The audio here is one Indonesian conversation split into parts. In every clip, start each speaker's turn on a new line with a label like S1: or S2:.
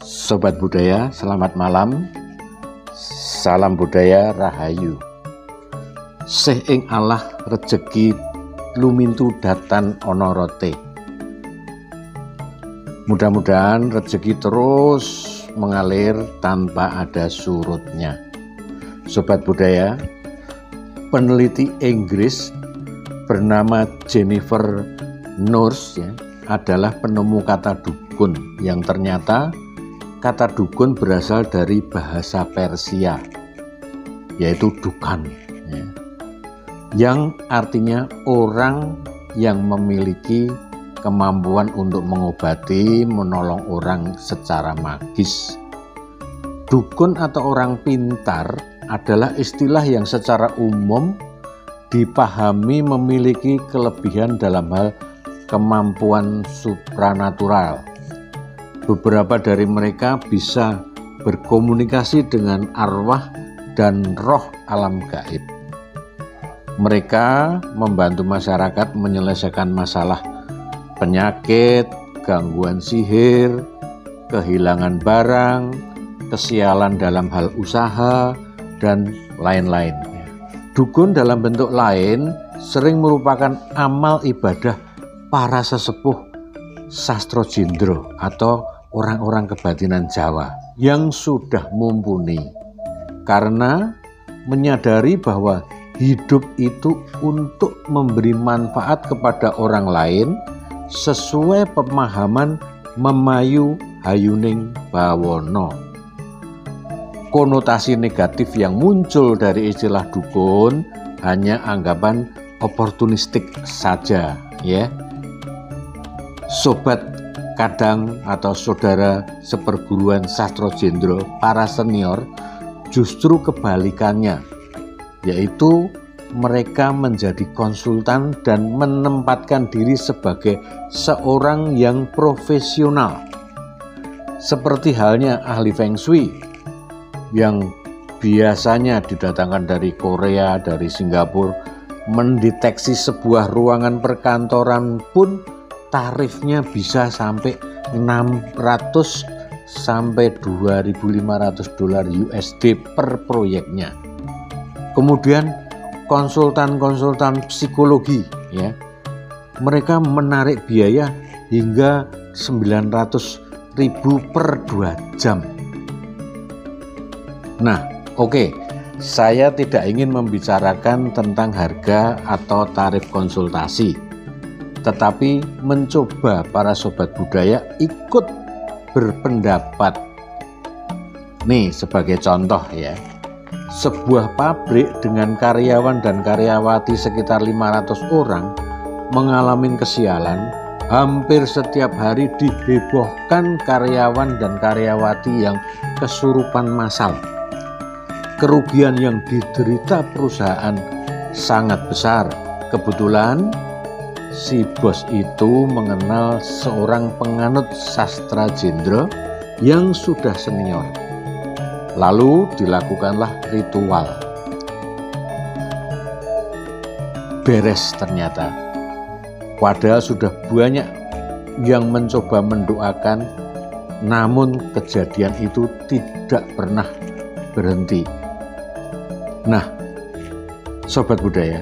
S1: Sobat Budaya, selamat malam. Salam budaya rahayu. Sih ing Allah rejeki lumintu datan ana rote. Mudah-mudahan rejeki terus mengalir tanpa ada surutnya. Sobat Budaya, peneliti Inggris bernama Jennifer Nurse adalah penemu kata dukun yang ternyata kata dukun berasal dari bahasa Persia, yaitu dukan, yang artinya orang yang memiliki kemampuan untuk mengobati, menolong orang secara magis. Dukun atau orang pintar adalah istilah yang secara umum dipahami memiliki kelebihan dalam hal kemampuan supranatural. Beberapa dari mereka bisa berkomunikasi dengan arwah dan roh alam gaib. Mereka membantu masyarakat menyelesaikan masalah penyakit, gangguan sihir, kehilangan barang, kesialan dalam hal usaha, dan lain-lain. Dukun dalam bentuk lain sering merupakan amal ibadah para sesepuh sastro jindro atau orang-orang kebatinan Jawa yang sudah mumpuni karena menyadari bahwa hidup itu untuk memberi manfaat kepada orang lain sesuai pemahaman memayu hayuning bawono. Konotasi negatif yang muncul dari istilah dukun hanya anggapan oportunistik saja, ya. Sobat kadang atau saudara seperguruan sastro jendro para senior justru kebalikannya, yaitu mereka menjadi konsultan dan menempatkan diri sebagai seorang yang profesional, seperti halnya ahli Feng Shui yang biasanya didatangkan dari Korea, dari Singapura. Mendeteksi sebuah ruangan perkantoran pun tarifnya bisa sampai 600 sampai 2.500 dolar USD per proyeknya. Kemudian konsultan-konsultan psikologi, ya, mereka menarik biaya hingga 900.000 per 2 jam. Nah, oke, saya tidak ingin membicarakan tentang harga atau tarif konsultasi, tetapi mencoba para sobat budaya ikut berpendapat. Nih sebagai contoh ya, sebuah pabrik dengan karyawan dan karyawati sekitar 500 orang mengalami kesialan. Hampir setiap hari dihebohkan karyawan dan karyawati yang kesurupan massal. Kerugian yang diderita perusahaan sangat besar. Kebetulan si bos itu mengenal seorang penganut sastra jendro yang sudah senior. Lalu dilakukanlah ritual. Beres ternyata. Padahal sudah banyak yang mencoba mendoakan, namun kejadian itu tidak pernah berhenti. Nah, sobat budaya,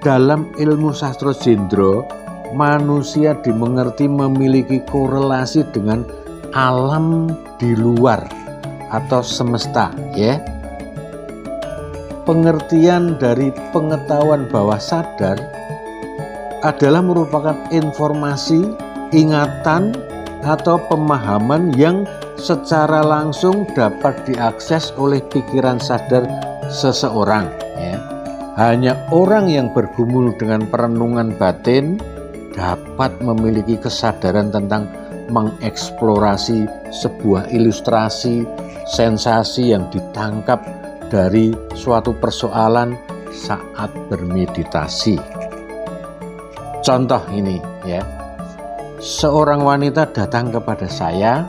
S1: dalam ilmu sastro jendro, manusia dimengerti memiliki korelasi dengan alam di luar atau semesta, ya. Pengertian dari pengetahuan bawah sadar adalah merupakan informasi, ingatan, atau pemahaman yang secara langsung dapat diakses oleh pikiran sadar seseorang, ya. Hanya orang yang bergumul dengan perenungan batin dapat memiliki kesadaran tentang mengeksplorasi sebuah ilustrasi, sensasi yang ditangkap dari suatu persoalan saat bermeditasi. Contoh ini ya, seorang wanita datang kepada saya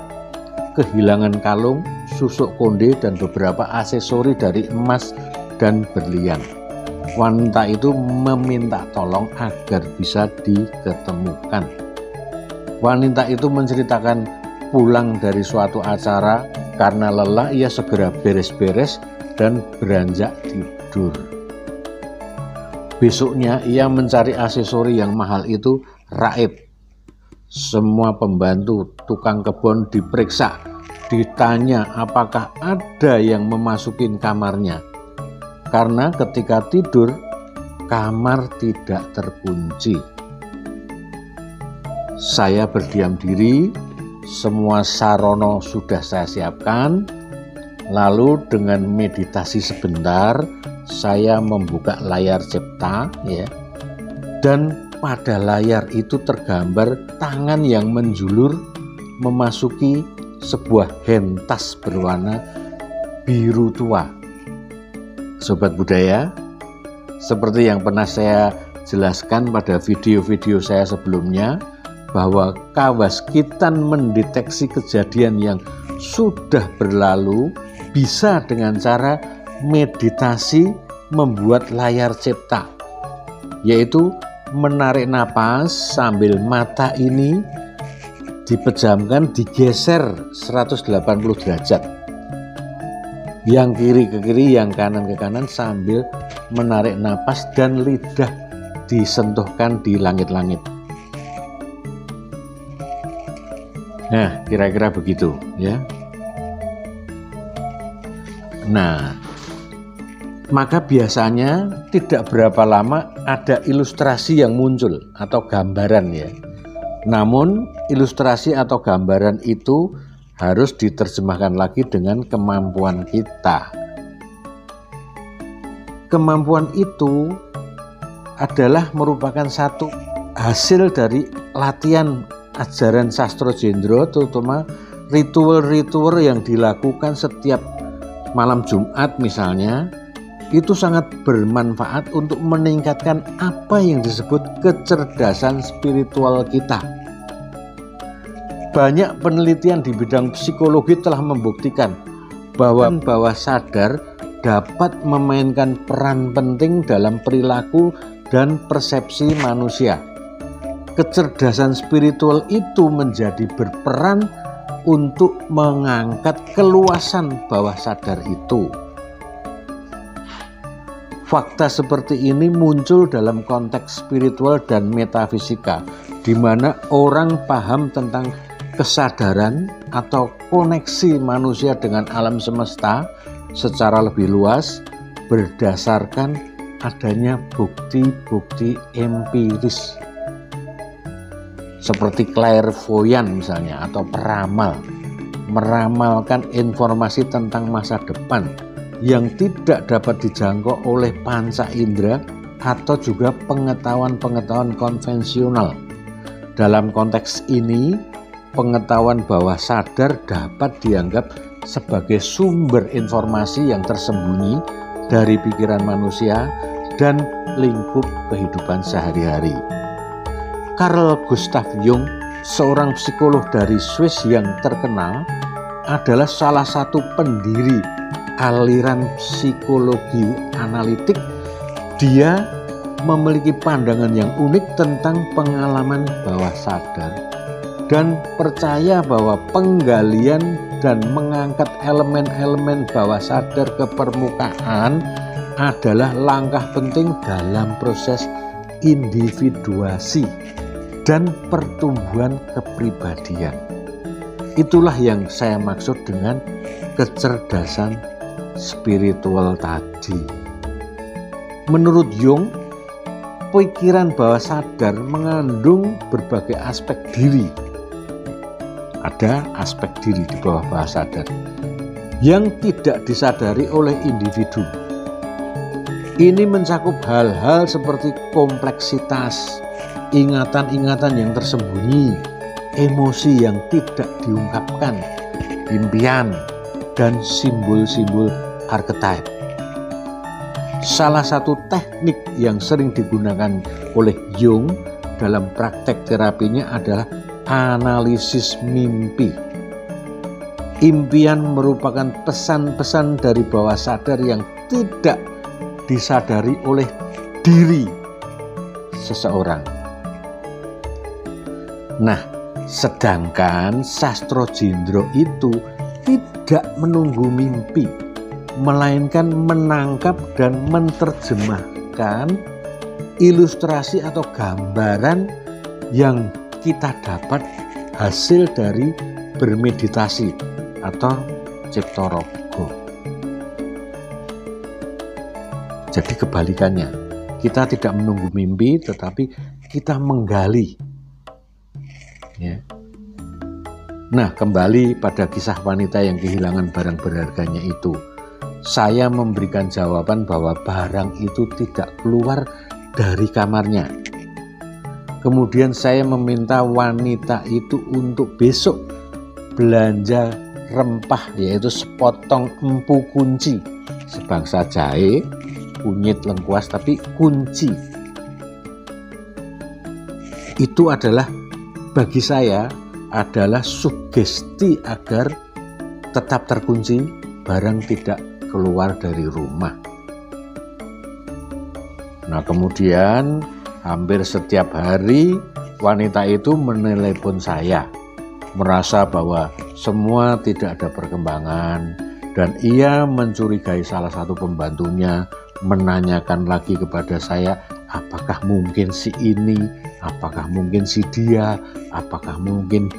S1: kehilangan kalung, susuk konde dan beberapa aksesori dari emas dan berlian. Wanita itu meminta tolong agar bisa diketemukan. Wanita itu menceritakan pulang dari suatu acara, karena lelah ia segera beres-beres dan beranjak tidur. Besoknya ia mencari aksesori yang mahal itu raib. Semua pembantu tukang kebun diperiksa, ditanya apakah ada yang memasukin kamarnya. Karena ketika tidur, kamar tidak terkunci. Saya berdiam diri, semua sarono sudah saya siapkan. Lalu dengan meditasi sebentar, saya membuka layar cipta, ya, dan pada layar itu tergambar tangan yang menjulur memasuki sebuah hentas berwarna biru tua. Sobat budaya, seperti yang pernah saya jelaskan pada video-video saya sebelumnya, bahwa kawaskitan mendeteksi kejadian yang sudah berlalu bisa dengan cara meditasi membuat layar cipta, yaitu menarik napas sambil mata ini dipejamkan, digeser 180 derajat, yang kiri ke kiri, yang kanan ke kanan, sambil menarik napas dan lidah disentuhkan di langit-langit. Nah, kira-kira begitu, ya. Nah, maka biasanya tidak berapa lama ada ilustrasi yang muncul atau gambaran, ya. Namun ilustrasi atau gambaran itu harus diterjemahkan lagi dengan kemampuan kita. Kemampuan itu adalah merupakan satu hasil dari latihan ajaran Sastro Jendro, terutama ritual-ritual yang dilakukan setiap malam Jumat misalnya, itu sangat bermanfaat untuk meningkatkan apa yang disebut kecerdasan spiritual kita. Banyak penelitian di bidang psikologi telah membuktikan bahwa bawah sadar dapat memainkan peran penting dalam perilaku dan persepsi manusia. Kecerdasan spiritual itu menjadi berperan untuk mengangkat keluasan bawah sadar itu. Fakta seperti ini muncul dalam konteks spiritual dan metafisika, di mana orang paham tentang kesadaran atau koneksi manusia dengan alam semesta secara lebih luas berdasarkan adanya bukti-bukti empiris seperti clairvoyant misalnya, atau peramal, meramalkan informasi tentang masa depan yang tidak dapat dijangkau oleh panca indera atau juga pengetahuan-pengetahuan konvensional. Dalam konteks ini, pengetahuan bawah sadar dapat dianggap sebagai sumber informasi yang tersembunyi dari pikiran manusia dan lingkup kehidupan sehari-hari. Carl Gustav Jung, seorang psikolog dari Swiss yang terkenal, adalah salah satu pendiri aliran psikologi analitik. Dia memiliki pandangan yang unik tentang pengalaman bawah sadar dan percaya bahwa penggalian dan mengangkat elemen-elemen bawah sadar ke permukaan adalah langkah penting dalam proses individuasi dan pertumbuhan kepribadian. Itulah yang saya maksud dengan kecerdasan spiritual tadi. Menurut Jung, pikiran bawah sadar mengandung berbagai aspek diri. Ada aspek diri di bawah sadar yang tidak disadari oleh individu. Ini mencakup hal-hal seperti kompleksitas, ingatan-ingatan yang tersembunyi, emosi yang tidak diungkapkan, impian, dan simbol-simbol archetype. Salah satu teknik yang sering digunakan oleh Jung dalam praktek terapinya adalah analisis mimpi. Impian merupakan pesan-pesan dari bawah sadar yang tidak disadari oleh diri seseorang. Nah, Sedangkan Sastro Jendro itu tidak menunggu mimpi, melainkan menangkap dan menerjemahkan ilustrasi atau gambaran yang kita dapat hasil dari bermeditasi atau ciptaraga. Jadi kebalikannya, kita tidak menunggu mimpi tetapi kita menggali. Ya. Nah, kembali pada kisah wanita yang kehilangan barang berharganya itu. Saya memberikan jawaban bahwa barang itu tidak keluar dari kamarnya. Kemudian saya meminta wanita itu untuk besok belanja rempah, yaitu sepotong empu kunci, sebangsa jahe, kunyit, lengkuas, tapi kunci. Itu adalah bagi saya adalah sugesti agar tetap terkunci, barang tidak keluar dari rumah. Nah, kemudian hampir setiap hari wanita itu menelepon saya, merasa bahwa semua tidak ada perkembangan, dan ia mencurigai salah satu pembantunya, menanyakan lagi kepada saya, apakah mungkin si ini, apakah mungkin si dia, apakah mungkin.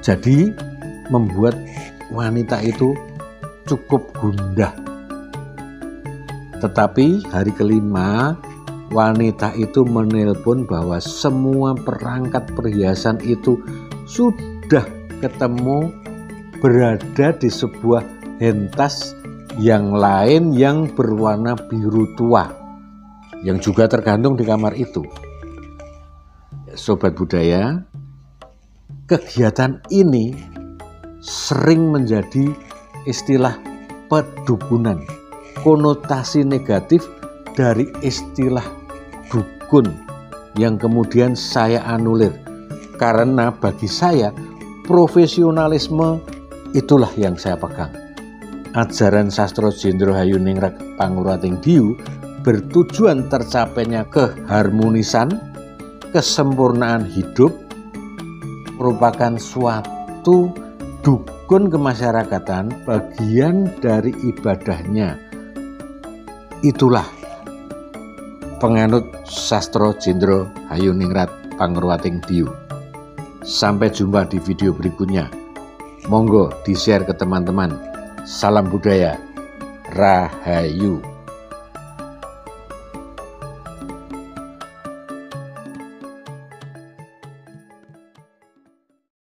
S1: Jadi membuat wanita itu cukup gundah. Tetapi hari kelima wanita itu menelpon bahwa semua perangkat perhiasan itu sudah ketemu, berada di sebuah hentas yang lain yang berwarna biru tua, yang juga tergantung di kamar itu. Sobat budaya, kegiatan ini sering menjadi istilah pedukunan, konotasi negatif dari istilah dukun yang kemudian saya anulir, karena bagi saya profesionalisme itulah yang saya pegang. Ajaran Sastro Jendro Hayuningrat Pangurating Diyu bertujuan tercapainya keharmonisan, kesempurnaan hidup, merupakan suatu dukun kemasyarakatan, bagian dari ibadahnya. Itulah penganut Sastro Jendro Hayuningrat Pangurating Diyu. Sampai jumpa di video berikutnya. Monggo di-share ke teman-teman. Salam budaya, Rahayu.